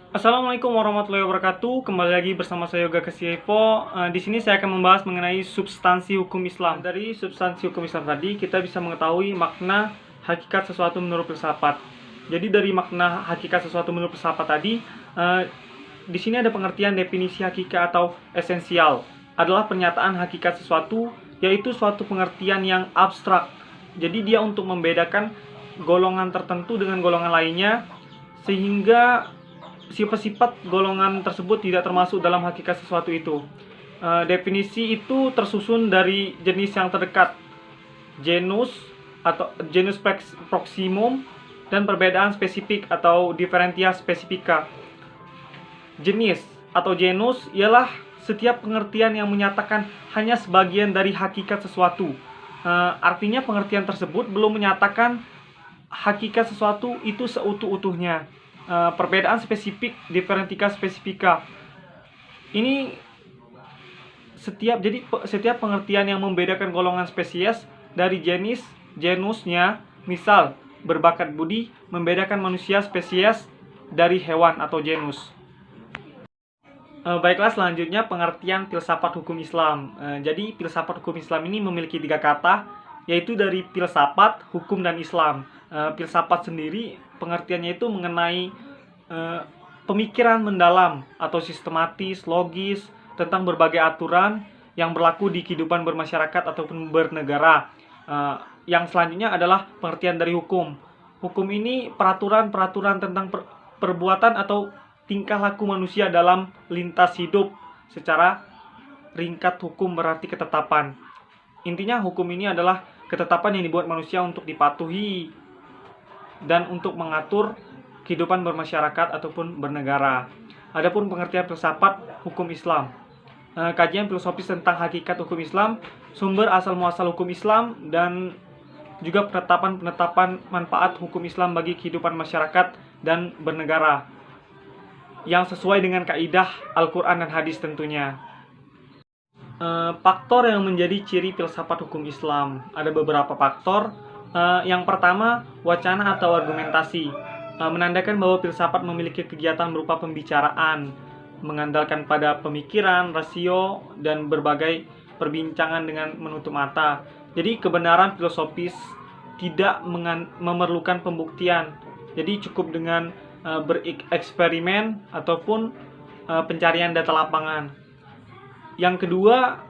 Assalamualaikum warahmatullahi wabarakatuh. Kembali lagi bersama saya Yoga Kesievo. Di sini saya akan membahas mengenai substansi hukum Islam. Dari substansi hukum Islam tadi kita bisa mengetahui makna hakikat sesuatu menurut filsafat. Jadi dari makna hakikat sesuatu menurut filsafat tadi, di sini ada pengertian definisi hakikat atau esensial. Adalah pernyataan hakikat sesuatu, yaitu suatu pengertian yang abstrak. Jadi dia untuk membedakan golongan tertentu dengan golongan lainnya, sehingga sifat-sifat golongan tersebut tidak termasuk dalam hakikat sesuatu itu. Definisi itu tersusun dari jenis yang terdekat, genus atau genus proximum, dan perbedaan spesifik atau differentia specifica. Jenis atau genus ialah setiap pengertian yang menyatakan hanya sebagian dari hakikat sesuatu. Artinya pengertian tersebut belum menyatakan hakikat sesuatu itu seutuh-utuhnya. Perbedaan spesifik, differentia specifica. Ini setiap pengertian yang membedakan golongan spesies dari genusnya. Misal, berbakat budi membedakan manusia spesies dari hewan atau genus. Baiklah, selanjutnya pengertian filsafat hukum Islam. Jadi filsafat hukum Islam ini memiliki 3 kata, yaitu dari filsafat, hukum, dan Islam. Filsafat sendiri pengertiannya itu mengenai pemikiran mendalam atau sistematis, logis tentang berbagai aturan yang berlaku di kehidupan bermasyarakat ataupun bernegara. Yang selanjutnya adalah pengertian dari hukum. Hukum ini peraturan-peraturan tentang perbuatan atau tingkah laku manusia dalam lintas hidup. Secara ringkat, hukum berarti ketetapan. Intinya hukum ini adalah ketetapan yang dibuat manusia untuk dipatuhi dan untuk mengatur kehidupan bermasyarakat ataupun bernegara. Adapun pengertian filsafat hukum Islam, kajian filosofis tentang hakikat hukum Islam, sumber asal muasal hukum Islam, dan juga penetapan manfaat hukum Islam bagi kehidupan masyarakat dan bernegara yang sesuai dengan kaidah Al-Quran dan hadis tentunya. Faktor yang menjadi ciri filsafat hukum Islam, ada beberapa faktor. Yang pertama, wacana atau argumentasi, menandakan bahwa filsafat memiliki kegiatan berupa pembicaraan, mengandalkan pada pemikiran, rasio, dan berbagai perbincangan dengan menutup mata. Jadi kebenaran filosofis tidak memerlukan pembuktian. Jadi cukup dengan bereksperimen ataupun pencarian data lapangan. Yang kedua,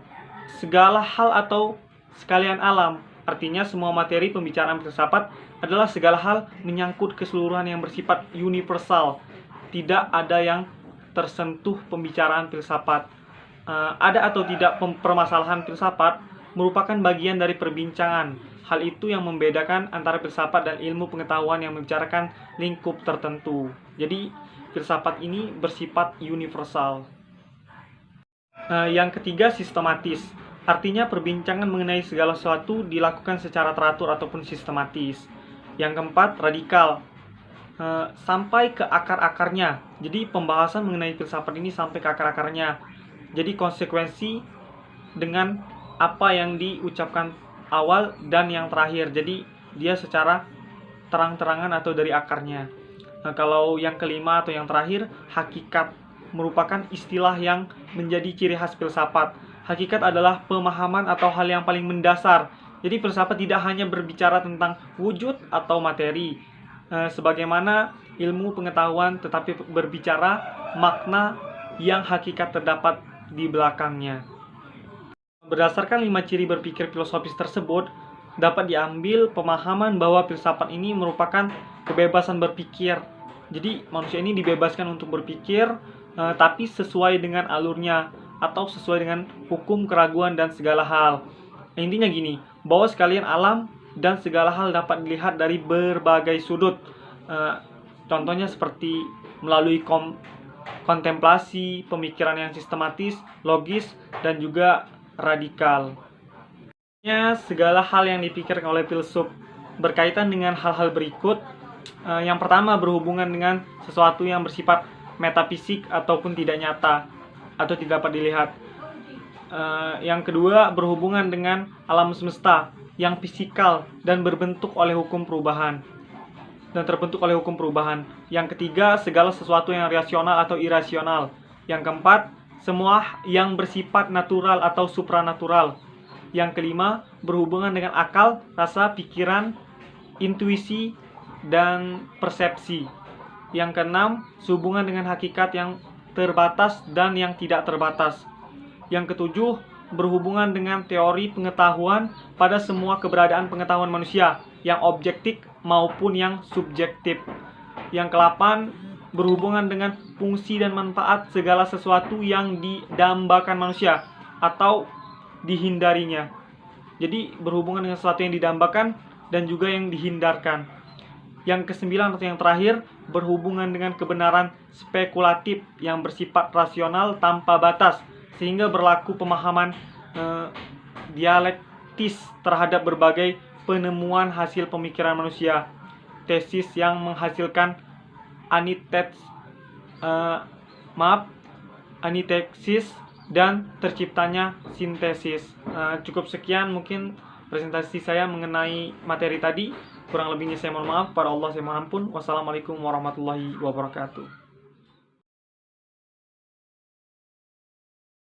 segala hal atau sekalian alam. Artinya semua materi pembicaraan filsafat adalah segala hal menyangkut keseluruhan yang bersifat universal. Tidak ada yang tersentuh pembicaraan filsafat. Ada atau tidak permasalahan filsafat merupakan bagian dari perbincangan. Hal itu yang membedakan antara filsafat dan ilmu pengetahuan yang membicarakan lingkup tertentu. Jadi filsafat ini bersifat universal. Yang ketiga, sistematis. Artinya perbincangan mengenai segala sesuatu dilakukan secara teratur ataupun sistematis. Yang keempat, radikal. Sampai ke akar-akarnya. Jadi pembahasan mengenai filsafat ini sampai ke akar-akarnya. Jadi konsekuensi dengan apa yang diucapkan awal dan yang terakhir. Jadi dia secara terang-terangan atau dari akarnya. Kalau yang kelima atau yang terakhir, hakikat, merupakan istilah yang menjadi ciri khas filsafat. Hakikat adalah pemahaman atau hal yang paling mendasar. Jadi filsafat tidak hanya berbicara tentang wujud atau materi, sebagaimana ilmu pengetahuan, tetapi berbicara makna yang hakikat terdapat di belakangnya. Berdasarkan 5 ciri berpikir filosofis tersebut, dapat diambil pemahaman bahwa filsafat ini merupakan kebebasan berpikir. Jadi manusia ini dibebaskan untuk berpikir, tapi sesuai dengan alurnya atau sesuai dengan hukum keraguan dan segala hal. Intinya gini, bahwa sekalian alam dan segala hal dapat dilihat dari berbagai sudut. Contohnya seperti melalui kontemplasi, pemikiran yang sistematis, logis, dan juga radikal. Segala hal yang dipikirkan oleh filsuf berkaitan dengan hal-hal berikut. Yang pertama, berhubungan dengan sesuatu yang bersifat metafisik ataupun tidak nyata atau tidak dapat dilihat. Yang kedua, berhubungan dengan alam semesta yang fisikal dan berbentuk oleh hukum perubahan. dan terbentuk oleh hukum perubahan. Yang ketiga, segala sesuatu yang rasional atau irasional. Yang keempat, semua yang bersifat natural atau supranatural. Yang kelima, berhubungan dengan akal, rasa, pikiran, intuisi, dan persepsi. Yang keenam, sehubungan dengan hakikat yang terbatas dan yang tidak terbatas. Yang ketujuh, berhubungan dengan teori pengetahuan pada semua keberadaan pengetahuan manusia, yang objektif maupun yang subjektif. Yang ke-8, berhubungan dengan fungsi dan manfaat segala sesuatu yang didambakan manusia atau dihindarinya. Jadi berhubungan dengan sesuatu yang didambakan dan juga yang dihindarkan. Yang ke-9 atau yang terakhir, berhubungan dengan kebenaran spekulatif yang bersifat rasional tanpa batas, sehingga berlaku pemahaman dialektis terhadap berbagai penemuan hasil pemikiran manusia. Tesis yang menghasilkan anitesis dan terciptanya sintesis. Cukup sekian mungkin presentasi saya mengenai materi tadi. Kurang lebihnya saya mohon maaf. Pada Allah saya mohon ampun. Wassalamualaikum warahmatullahi wabarakatuh.